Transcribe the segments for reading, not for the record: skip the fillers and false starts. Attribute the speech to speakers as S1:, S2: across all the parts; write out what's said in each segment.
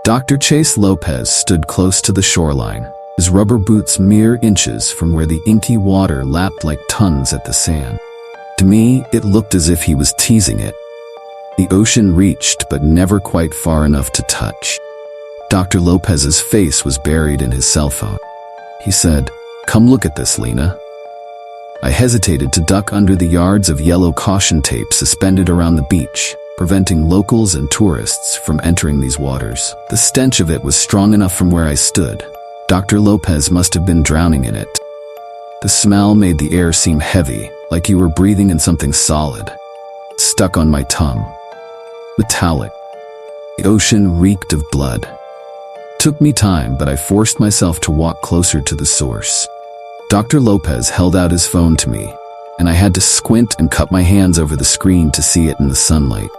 S1: Dr. Chase Lopez stood close to the shoreline, his rubber boots mere inches from where the inky water lapped like tons at the sand. To me, it looked as if he was teasing it. The ocean reached, but never quite far enough to touch. Dr. Lopez's face was buried in his cell phone. He said, "Come look at this, Lena." I hesitated to duck under the yards of yellow caution tape suspended around the beach, preventing locals and tourists from entering these waters. The stench of it was strong enough from where I stood. Dr. Lopez must have been drowning in it. The smell made the air seem heavy, like you were breathing in something solid. It stuck on my tongue. Metallic. The ocean reeked of blood. Took me time, but I forced myself to walk closer to the source. Dr. Lopez held out his phone to me, and I had to squint and cup my hands over the screen to see it in the sunlight.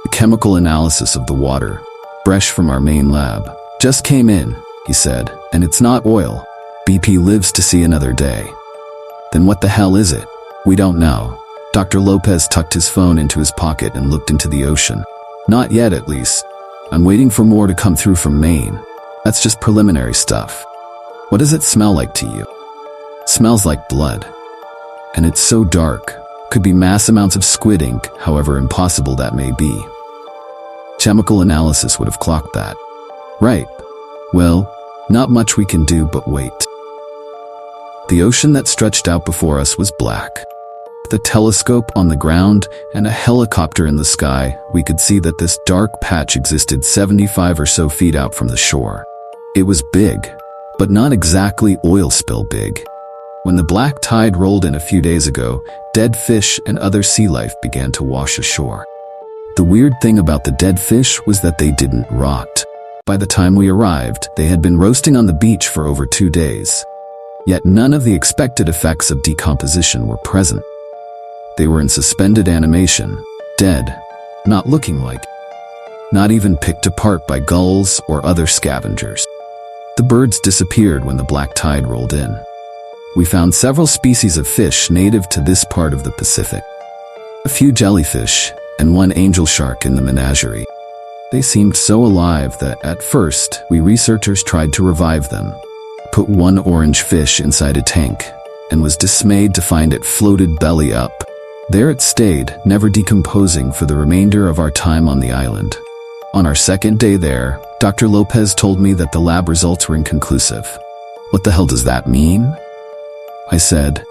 S1: The chemical analysis of the water, fresh from our main lab, just came in, he said, and it's not oil. BP lives to see another day. Then what the hell is it? We don't know. Dr. Lopez tucked his phone into his pocket and looked into the ocean. Not yet, at least. I'm waiting for more to come through from Maine. That's just preliminary stuff. What does it smell like to you? It smells like blood. And it's so dark. Could be mass amounts of squid ink, however impossible that may be. Chemical analysis would have clocked that. Right. Well, not much we can do but wait. The ocean that stretched out before us was black. With a telescope on the ground and a helicopter in the sky, we could see that this dark patch existed 75 or so feet out from the shore. It was big, but not exactly oil spill big. When the black tide rolled in a few days ago, dead fish and other sea life began to wash ashore. The weird thing about the dead fish was that they didn't rot. By the time we arrived, they had been roasting on the beach for over 2 days. Yet none of the expected effects of decomposition were present. They were in suspended animation, dead, not looking like, not even picked apart by gulls or other scavengers. The birds disappeared when the black tide rolled in. We found several species of fish native to this part of the Pacific. A few jellyfish and one angel shark in the menagerie. They seemed so alive that at first we researchers tried to revive them. Put one orange fish inside a tank and was dismayed to find it floated belly up. There it stayed, never decomposing for the remainder of our time on the island. On our second day there, Dr. Lopez told me that the lab results were inconclusive. What the hell does that mean? I said,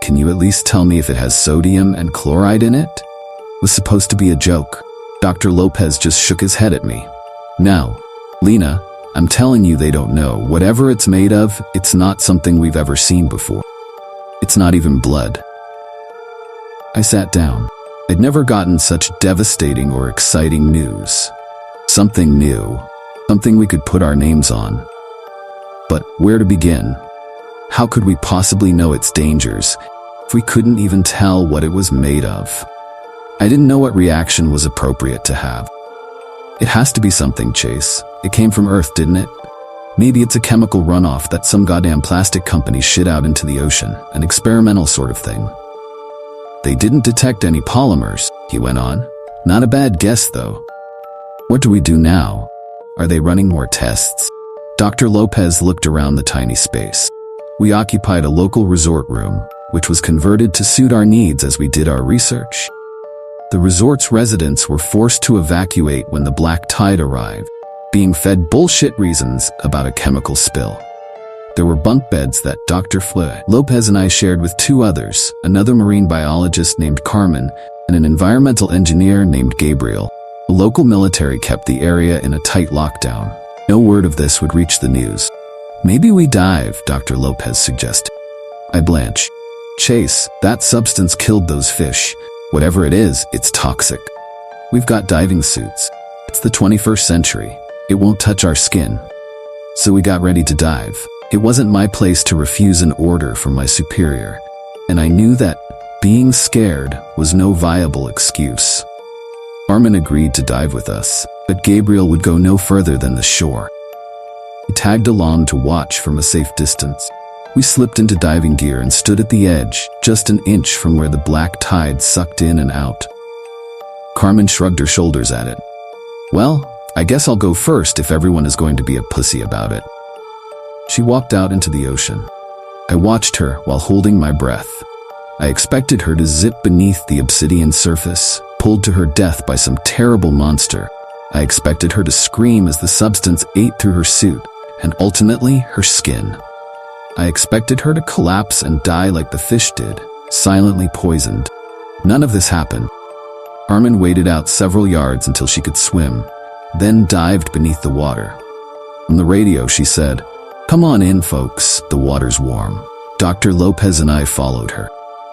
S1: "Can you at least tell me if it has sodium and chloride in it?" It was supposed to be a joke. Dr. Lopez just shook his head at me. "No, Lena, I'm telling you they don't know. Whatever it's made of, it's not something we've ever seen before. It's not even blood." I sat down. I'd never gotten such devastating or exciting news. Something new. Something we could put our names on. But where to begin? How could we possibly know its dangers if we couldn't even tell what it was made of? I didn't know what reaction was appropriate to have. It has to be something, Chase. It came from Earth, didn't it? Maybe it's a chemical runoff that some goddamn plastic company shit out into the ocean, an experimental sort of thing. They didn't detect any polymers, he went on. Not a bad guess, though. What do we do now? Are they running more tests? Dr. Lopez looked around the tiny space. We occupied a local resort room, which was converted to suit our needs as we did our research. The resort's residents were forced to evacuate when the black tide arrived, being fed bullshit reasons about a chemical spill. There were bunk beds that Dr. Lopez and I shared with 2 others, another marine biologist named Carmen and an environmental engineer named Gabriel. The local military kept the area in a tight lockdown. No word of this would reach the news. "Maybe we dive," Dr. Lopez suggested. I blanched. "Chase, that substance killed those fish. Whatever it is, it's toxic. We've got diving suits. It's the 21st century. It won't touch our skin." So we got ready to dive. It wasn't my place to refuse an order from my superior, and I knew that being scared was no viable excuse. Armin agreed to dive with us, but Gabriel would go no further than the shore. He tagged along to watch from a safe distance. We slipped into diving gear and stood at the edge, just an inch from where the black tide sucked in and out. Carmen shrugged her shoulders at it. "Well, I guess I'll go first if everyone is going to be a pussy about it. She walked out into the ocean. I watched her while holding my breath. I expected her to zip beneath the obsidian surface, pulled to her death by some terrible monster. I expected her to scream as the substance ate through her suit, and ultimately her skin. I expected her to collapse and die like the fish did, silently poisoned. None of this happened. Carmen waded out several yards until she could swim, then dived beneath the water. On the radio, she said, "Come on in, folks, the water's warm." Dr. Lopez and I followed her.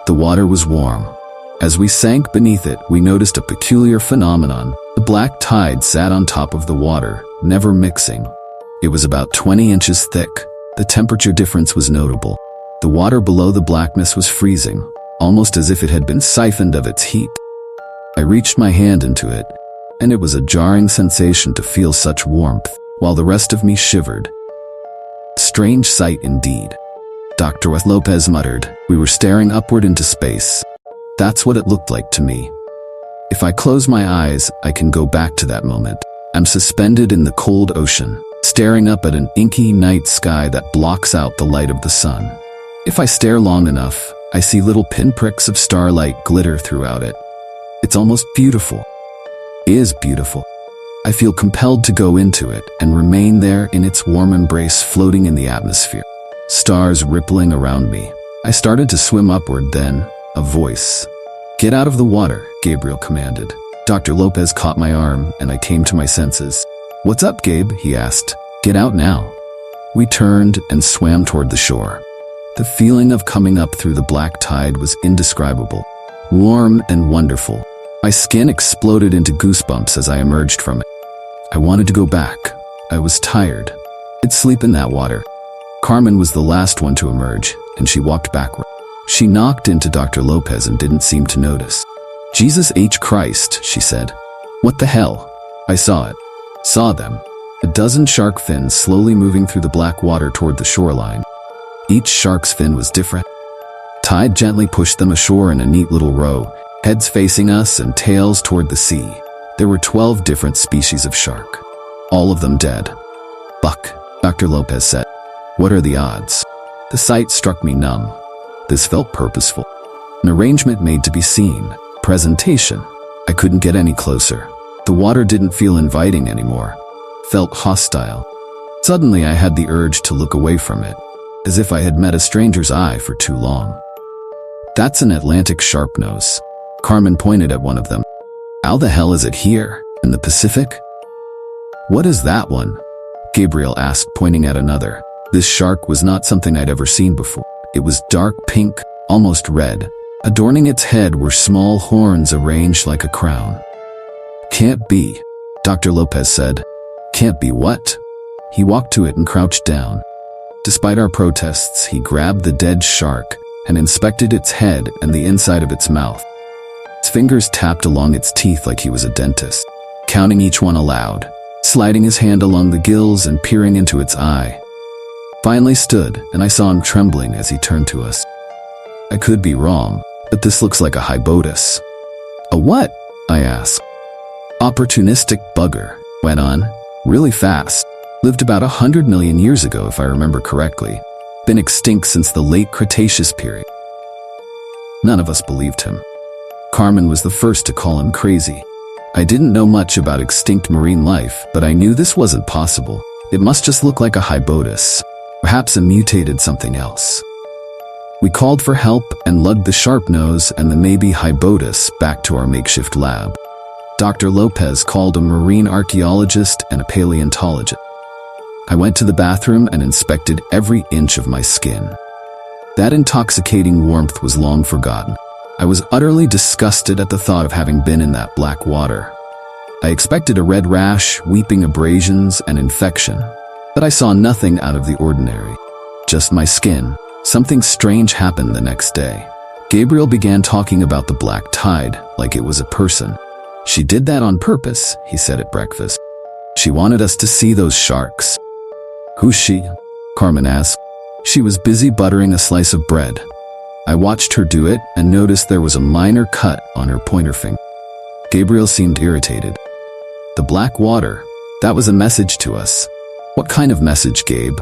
S1: The water was warm. As we sank beneath it, we noticed a peculiar phenomenon. The black tide sat on top of the water, never mixing. It was about 20 inches thick. The temperature difference was notable. The water below the blackness was freezing, almost as if it had been siphoned of its heat. I reached my hand into it, and it was a jarring sensation to feel such warmth, while the rest of me shivered. Strange sight indeed. Dr. Lopez muttered. We were staring upward into space. That's what it looked like to me. If I close my eyes, I can go back to that moment. I'm suspended in the cold ocean, staring up at an inky night sky that blocks out the light of the sun. If I stare long enough, I see little pinpricks of starlight glitter throughout it. It's almost beautiful. It is beautiful. I feel compelled to go into it and remain there in its warm embrace, floating in the atmosphere. Stars rippling around me. I started to swim upward then, a voice. "Get out of the water," Gabriel commanded. Dr. Lopez caught my arm and I came to my senses. "What's up, Gabe?" he asked. "Get out now." We turned and swam toward the shore. The feeling of coming up through the black tide was indescribable, warm and wonderful. My skin exploded into goosebumps as I emerged from it. I wanted to go back. I was tired. I'd sleep in that water. Carmen was the last one to emerge, and she walked backward. She knocked into Dr. Lopez and didn't seem to notice. "Jesus H. Christ," she said. "What the hell?" I saw it. Saw them. A dozen shark fins slowly moving through the black water toward the shoreline. Each shark's fin was different. Tide gently pushed them ashore in a neat little row, heads facing us and tails toward the sea. There were 12 different species of shark, all of them dead. "Buck," Dr. Lopez said. "What are the odds?" The sight struck me numb. This felt purposeful. An arrangement made to be seen. Presentation. I couldn't get any closer. The water didn't feel inviting anymore. Felt hostile. Suddenly I had the urge to look away from it, as if I had met a stranger's eye for too long. "That's an Atlantic sharpnose." Carmen pointed at one of them. "How the hell is it here, in the Pacific?" "What is that one?" Gabriel asked, pointing at another. This shark was not something I'd ever seen before. It was dark pink, almost red. Adorning its head were small horns arranged like a crown. "Can't be," Dr. Lopez said. "Can't be what?" He walked to it and crouched down. Despite our protests, he grabbed the dead shark and inspected its head and the inside of its mouth. His fingers tapped along its teeth like he was a dentist, counting each one aloud, sliding his hand along the gills and peering into its eye. Finally stood, and I saw him trembling as he turned to us. I could be wrong, but this looks like a hybotus. "A what?" I asked. "Opportunistic bugger," went on, "really fast. Lived about 100 million years ago, if I remember correctly. Been extinct since the late Cretaceous period." None of us believed him. Carmen was the first to call him crazy. I didn't know much about extinct marine life, but I knew this wasn't possible. It must just look like a hybotus, perhaps a mutated something else. We called for help and lugged the sharp nose and the maybe hybotus back to our makeshift lab. Dr. Lopez called a marine archaeologist and a paleontologist. I went to the bathroom and inspected every inch of my skin. That intoxicating warmth was long forgotten. I was utterly disgusted at the thought of having been in that black water. I expected a red rash, weeping abrasions, and infection, but I saw nothing out of the ordinary. Just my skin. Something strange happened the next day. Gabriel began talking about the black tide like it was a person. "She did that on purpose," he said at breakfast. "She wanted us to see those sharks." "Who's she?" Carmen asked. She was busy buttering a slice of bread. I watched her do it and noticed there was a minor cut on her pointer finger. Gabriel seemed irritated. "The black water," That was a message to us. What kind of message, Gabe?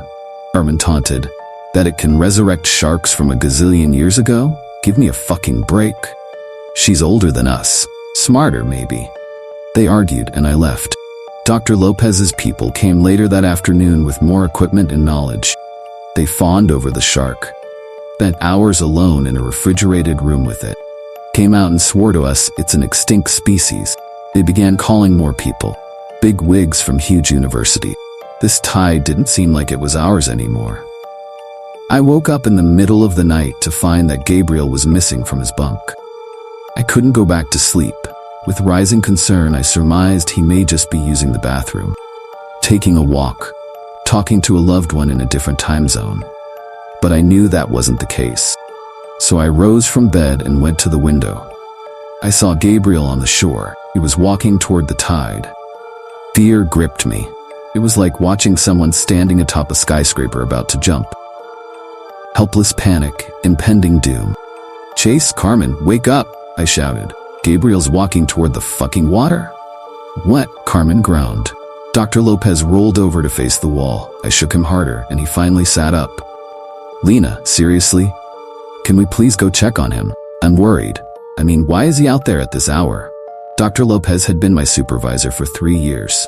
S1: Herman taunted. That it can resurrect sharks from a gazillion years ago? Give me a fucking break. She's older than us. Smarter, maybe. They argued and I left. Dr. Lopez's people came later that afternoon with more equipment and knowledge. They fawned over the shark. Spent hours alone in a refrigerated room with it. Came out and swore to us it's an extinct species. They began calling more people. Big wigs from huge university. This tide didn't seem like it was ours anymore. I woke up in the middle of the night to find that Gabriel was missing from his bunk. I couldn't go back to sleep. With rising concern, I surmised he may just be using the bathroom, taking a walk, talking to a loved one in a different time zone. But I knew that wasn't the case. So I rose from bed and went to the window. I saw Gabriel on the shore. He was walking toward the tide. Fear gripped me. It was like watching someone standing atop a skyscraper about to jump. Helpless panic, impending doom. "Chase, Carmen, wake up!" I shouted. "Gabriel's walking toward the fucking water." "What?" Carmen groaned. Dr. Lopez rolled over to face the wall. I shook him harder, and he finally sat up. "Lena, seriously? Can we please go check on him? I'm worried. I mean, why is he out there at this hour?" Dr. Lopez had been my supervisor for 3 years.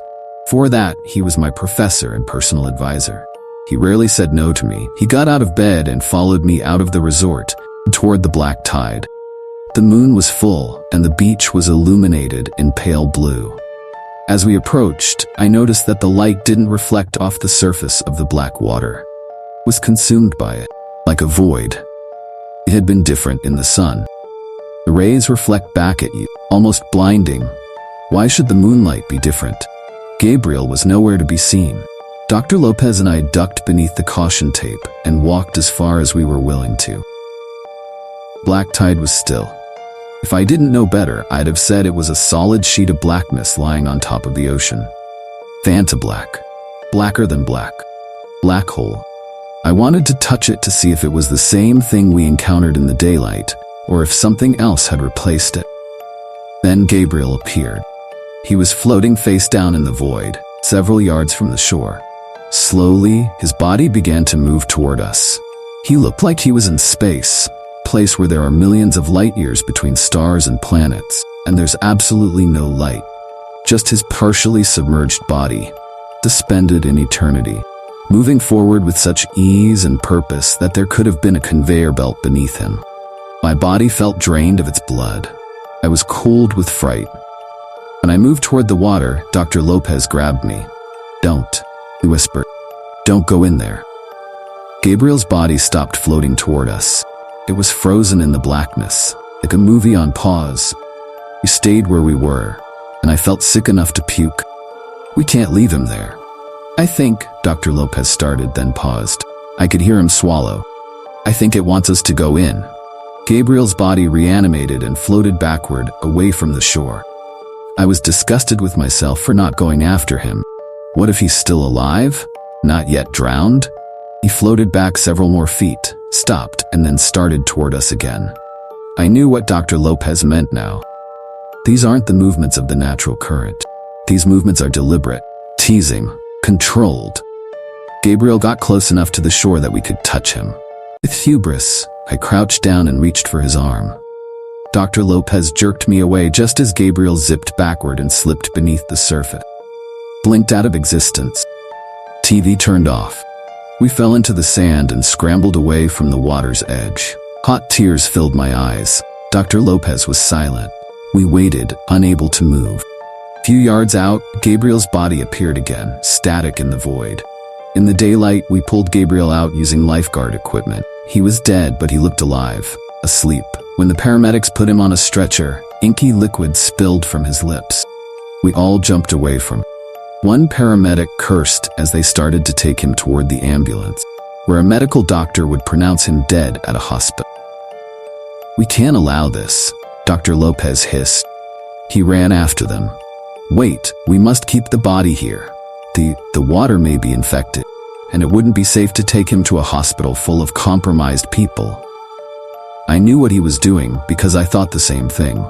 S1: For that, he was my professor and personal advisor. He rarely said no to me. He got out of bed and followed me out of the resort toward the black tide. The moon was full, and the beach was illuminated in pale blue. As we approached, I noticed that the light didn't reflect off the surface of the black water. It was consumed by it, like a void. It had been different in the sun. The rays reflect back at you, almost blinding. Why should the moonlight be different? Gabriel was nowhere to be seen. Dr. Lopez and I ducked beneath the caution tape and walked as far as we were willing to. Black tide was still. If I didn't know better, I'd have said it was a solid sheet of blackness lying on top of the ocean. Fanta black. Blacker than black. Black hole. I wanted to touch it to see if it was the same thing we encountered in the daylight, or if something else had replaced it. Then Gabriel appeared. He was floating face down in the void, several yards from the shore. Slowly, his body began to move toward us. He looked like he was in space, a place where there are millions of light years between stars and planets, and there's absolutely no light. Just his partially submerged body, suspended in eternity, moving forward with such ease and purpose that there could have been a conveyor belt beneath him. My body felt drained of its blood. I was cooled with fright. When I moved toward the water, Dr. Lopez grabbed me. "Don't," he whispered. "Don't go in there." Gabriel's body stopped floating toward us. It was frozen in the blackness, like a movie on pause. We stayed where we were, and I felt sick enough to puke. "We can't leave him there." "I think," Dr. Lopez started, then paused. I could hear him swallow. "I think it wants us to go in." Gabriel's body reanimated and floated backward, away from the shore. I was disgusted with myself for not going after him. What if he's still alive? Not yet drowned? He floated back several more feet, stopped, and then started toward us again. I knew what Dr. Lopez meant now. These aren't the movements of the natural current. These movements are deliberate, teasing, controlled. Gabriel got close enough to the shore that we could touch him. With hubris, I crouched down and reached for his arm. Dr. Lopez jerked me away just as Gabriel zipped backward and slipped beneath the surface. Blinked out of existence. TV turned off. We fell into the sand and scrambled away from the water's edge. Hot tears filled my eyes. Dr. Lopez was silent. We waited, unable to move. A few yards out, Gabriel's body appeared again, static in the void. In the daylight, we pulled Gabriel out using lifeguard equipment. He was dead, but he looked alive, asleep. When the paramedics put him on a stretcher, inky liquid spilled from his lips. We all jumped away from him. One paramedic cursed as they started to take him toward the ambulance, where a medical doctor would pronounce him dead at a hospital. "We can't allow this," Dr. Lopez hissed. He ran after them. "Wait, we must keep the body here. The water may be infected, and it wouldn't be safe to take him to a hospital full of compromised people." I knew what he was doing because I thought the same thing.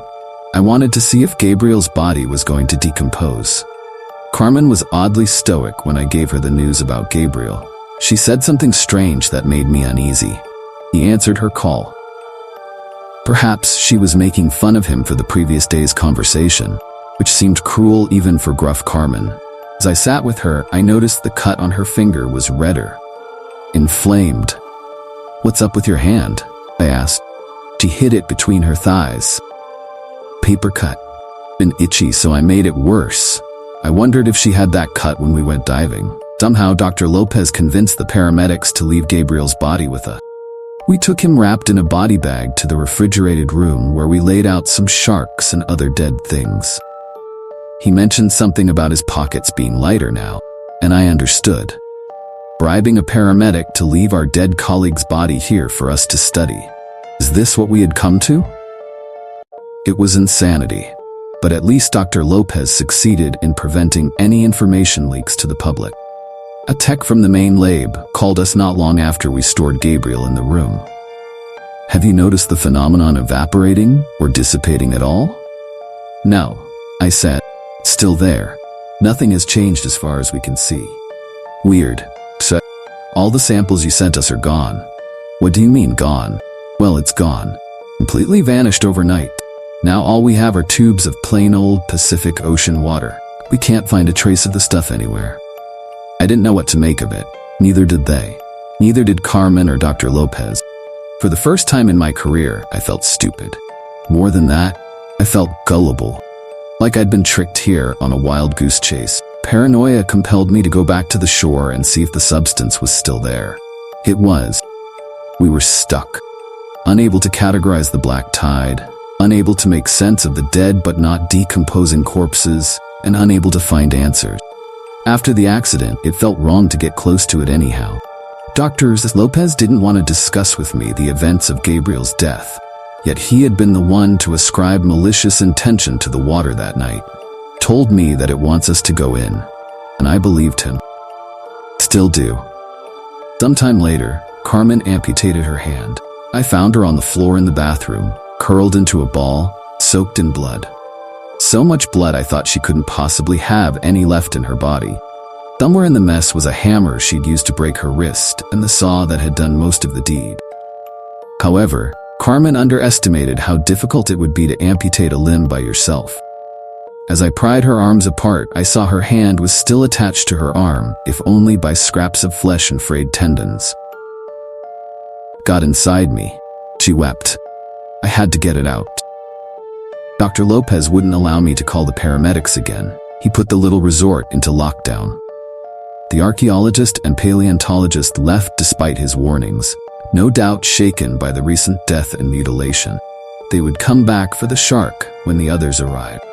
S1: I wanted to see if Gabriel's body was going to decompose. Carmen was oddly stoic when I gave her the news about Gabriel. She said something strange that made me uneasy. He answered her call. Perhaps she was making fun of him for the previous day's conversation, which seemed cruel even for gruff Carmen. As I sat with her, I noticed the cut on her finger was redder. Inflamed. "What's up with your hand?" I asked. She hid it between her thighs. "Paper cut. Been itchy, so I made it worse." I wondered if she had that cut when we went diving. Somehow, Dr. Lopez convinced the paramedics to leave Gabriel's body with us. We took him wrapped in a body bag to the refrigerated room where we laid out some sharks and other dead things. He mentioned something about his pockets being lighter now, and I understood. Bribing a paramedic to leave our dead colleague's body here for us to study. Is this what we had come to? It was insanity, but at least Dr. Lopez succeeded in preventing any information leaks to the public. A tech from the main lab called us not long after we stored Gabriel in the room. "Have you noticed the phenomenon evaporating or dissipating at all?" "No," I said. "It's still there. Nothing has changed as far as we can see." "Weird. So, all the samples you sent us are gone." "What do you mean gone?" "Well, it's gone. Completely vanished overnight. Now all we have are tubes of plain old Pacific Ocean water. We can't find a trace of the stuff anywhere." I didn't know what to make of it. Neither did they. Neither did Carmen or Dr. Lopez. For the first time in my career, I felt stupid. More than that, I felt gullible. Like I'd been tricked here on a wild goose chase. Paranoia compelled me to go back to the shore and see if the substance was still there. It was. We were stuck. Unable to categorize the black tide, unable to make sense of the dead but not decomposing corpses, and unable to find answers. After the accident, it felt wrong to get close to it anyhow. Dr. Lopez didn't want to discuss with me the events of Gabriel's death, yet he had been the one to ascribe malicious intention to the water that night. Told me that it wants us to go in, and I believed him. Still do. Sometime later, Carmen amputated her hand. I found her on the floor in the bathroom, curled into a ball, soaked in blood. So much blood I thought she couldn't possibly have any left in her body. Somewhere in the mess was a hammer she'd used to break her wrist and the saw that had done most of the deed. However, Carmen underestimated how difficult it would be to amputate a limb by yourself. As I pried her arms apart, I saw her hand was still attached to her arm, if only by scraps of flesh and frayed tendons. Got inside me. She wept. I had to get it out. Dr. Lopez wouldn't allow me to call the paramedics again. He put the little resort into lockdown. The archaeologist and paleontologist left despite his warnings, no doubt shaken by the recent death and mutilation. They would come back for the shark when the others arrived.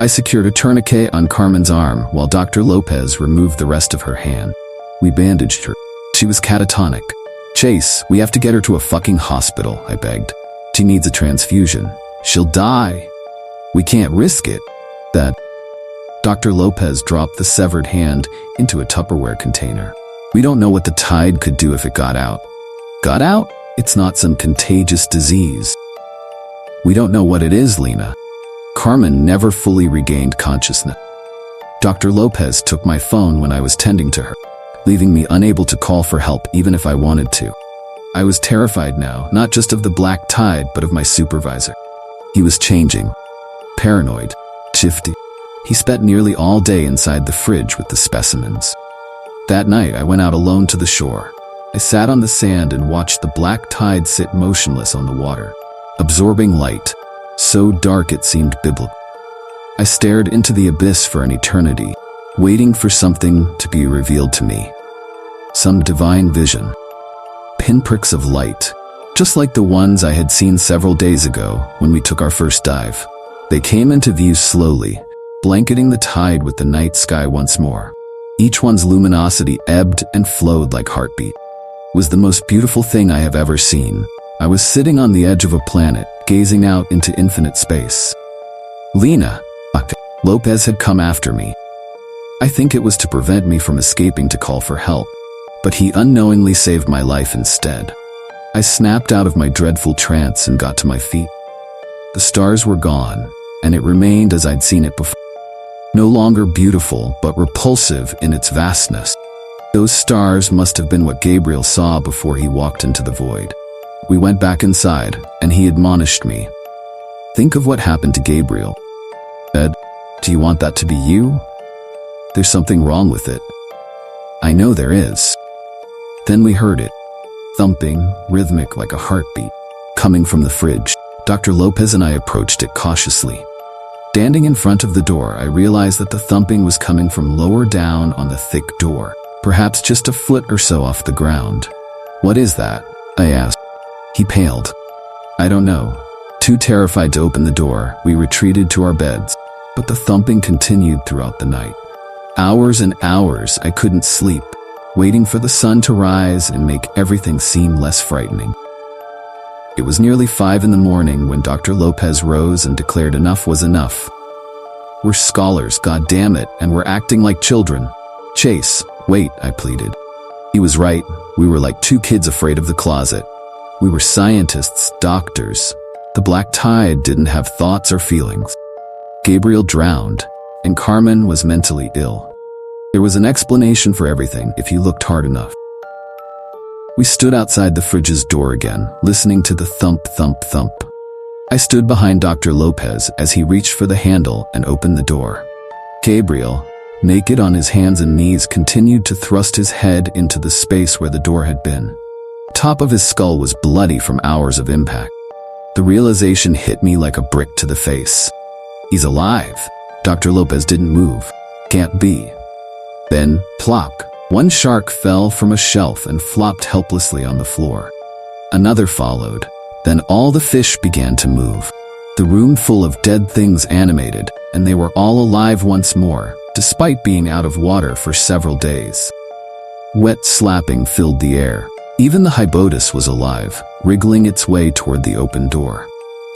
S1: I secured a tourniquet on Carmen's arm while Dr. Lopez removed the rest of her hand. We bandaged her. She was catatonic. "Chase, we have to get her to a fucking hospital," I begged. "She needs a transfusion. She'll die. We can't risk it." That. Dr. Lopez dropped the severed hand into a Tupperware container. "We don't know what the tide could do if it got out." "Got out? It's not some contagious disease." "We don't know what it is, Lena." Carmen never fully regained consciousness. Dr. Lopez took my phone when I was tending to her, leaving me unable to call for help even if I wanted to. I was terrified now, not just of the black tide, but of my supervisor. He was changing. Paranoid. Shifty. He spent nearly all day inside the fridge with the specimens. That night, I went out alone to the shore. I sat on the sand and watched the black tide sit motionless on the water, absorbing light, so dark it seemed biblical. I stared into the abyss for an eternity, waiting for something to be revealed to me. Some divine vision. Pinpricks of light, just like the ones I had seen several days ago when we took our first dive. They came into view slowly, blanketing the tide with the night sky once more. Each one's luminosity ebbed and flowed like heartbeat. It was the most beautiful thing I have ever seen. I was sitting on the edge of a planet, gazing out into infinite space. Lena. Lopez had come after me. I think it was to prevent me from escaping to call for help, but he unknowingly saved my life instead. I snapped out of my dreadful trance and got to my feet. The stars were gone, and it remained as I'd seen it before. no longer beautiful but repulsive in its vastness. Those stars must have been what Gabriel saw before he walked into the void. We went back inside, and he admonished me. Think of what happened to Gabriel. Ed, do you want that to be you? There's something wrong with it. I know there is. Then we heard it. Thumping, rhythmic like a heartbeat, coming from the fridge. Dr. Lopez and I approached it cautiously. Standing in front of the door, I realized that the thumping was coming from lower down on the thick door, perhaps just a foot or so off the ground. What is that? I asked. He paled. I don't know. Too terrified to open the door, we retreated to our beds, but the thumping continued throughout the night. Hours and hours I couldn't sleep, waiting for the sun to rise and make everything seem less frightening. It was nearly 5 a.m. when Dr. Lopez rose and declared enough was enough. We're scholars, goddammit, and we're acting like children. Chase, wait, I pleaded. He was right. We were like 2 kids afraid of the closet. We were scientists, doctors. The black tide didn't have thoughts or feelings. Gabriel drowned, and Carmen was mentally ill. There was an explanation for everything if you looked hard enough. We stood outside the fridge's door again, listening to the thump, thump, thump. I stood behind Dr. Lopez as he reached for the handle and opened the door. Gabriel, naked on his hands and knees, continued to thrust his head into the space where the door had been. The top of his skull was bloody from hours of impact. The realization hit me like a brick to the face. He's alive. Dr. Lopez didn't move. Can't be. Then, plop, one shark fell from a shelf and flopped helplessly on the floor. Another followed. Then all the fish began to move. The room full of dead things animated, and they were all alive once more, despite being out of water for several days. Wet slapping filled the air. Even the hibiscus was alive, wriggling its way toward the open door.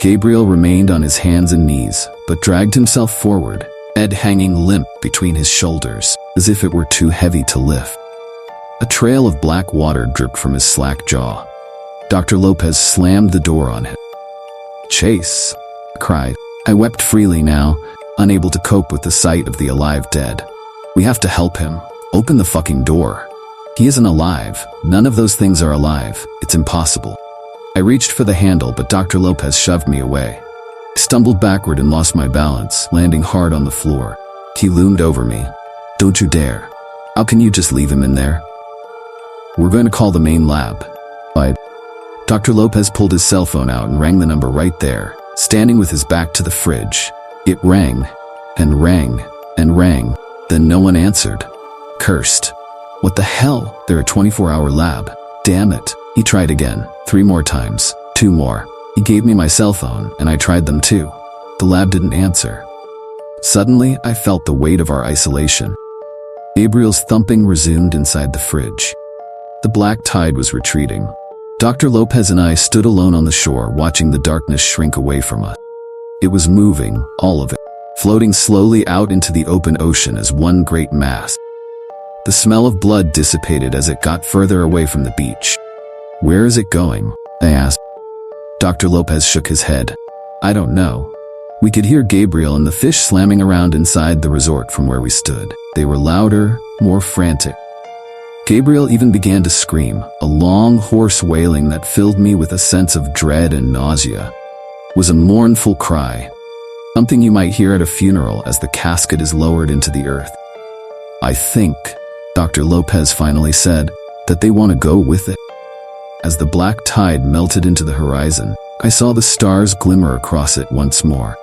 S1: Gabriel remained on his hands and knees, but dragged himself forward, head hanging limp between his shoulders, as if it were too heavy to lift. A trail of black water dripped from his slack jaw. Dr. Lopez slammed the door on him. Chase, I cried. I wept freely now, unable to cope with the sight of the alive dead. We have to help him. Open the fucking door. He isn't alive. None of those things are alive. It's impossible. I reached for the handle, but Dr. Lopez shoved me away. I stumbled backward and lost my balance, landing hard on the floor. He loomed over me. Don't you dare. How can you just leave him in there? We're going to call the main lab. Dr. Lopez pulled his cell phone out and rang the number right there, standing with his back to the fridge. It rang, and rang, and rang. Then no one answered. Cursed. What the hell? They're a 24-hour lab. Damn it. He tried again, 3 more times, 2 more. He gave me my cell phone, and I tried them too. The lab didn't answer. Suddenly, I felt the weight of our isolation. Gabriel's thumping resumed inside the fridge. The black tide was retreating. Dr. Lopez and I stood alone on the shore, watching the darkness shrink away from us. It was moving, all of it, floating slowly out into the open ocean as one great mass. The smell of blood dissipated as it got further away from the beach. Where is it going? I asked. Dr. Lopez shook his head. I don't know. We could hear Gabriel and the fish slamming around inside the resort from where we stood. They were louder, more frantic. Gabriel even began to scream, a long, hoarse wailing that filled me with a sense of dread and nausea. It was a mournful cry, something you might hear at a funeral as the casket is lowered into the earth. I think, Dr. Lopez finally said, that they want to go with it. As the black tide melted into the horizon, I saw the stars glimmer across it once more.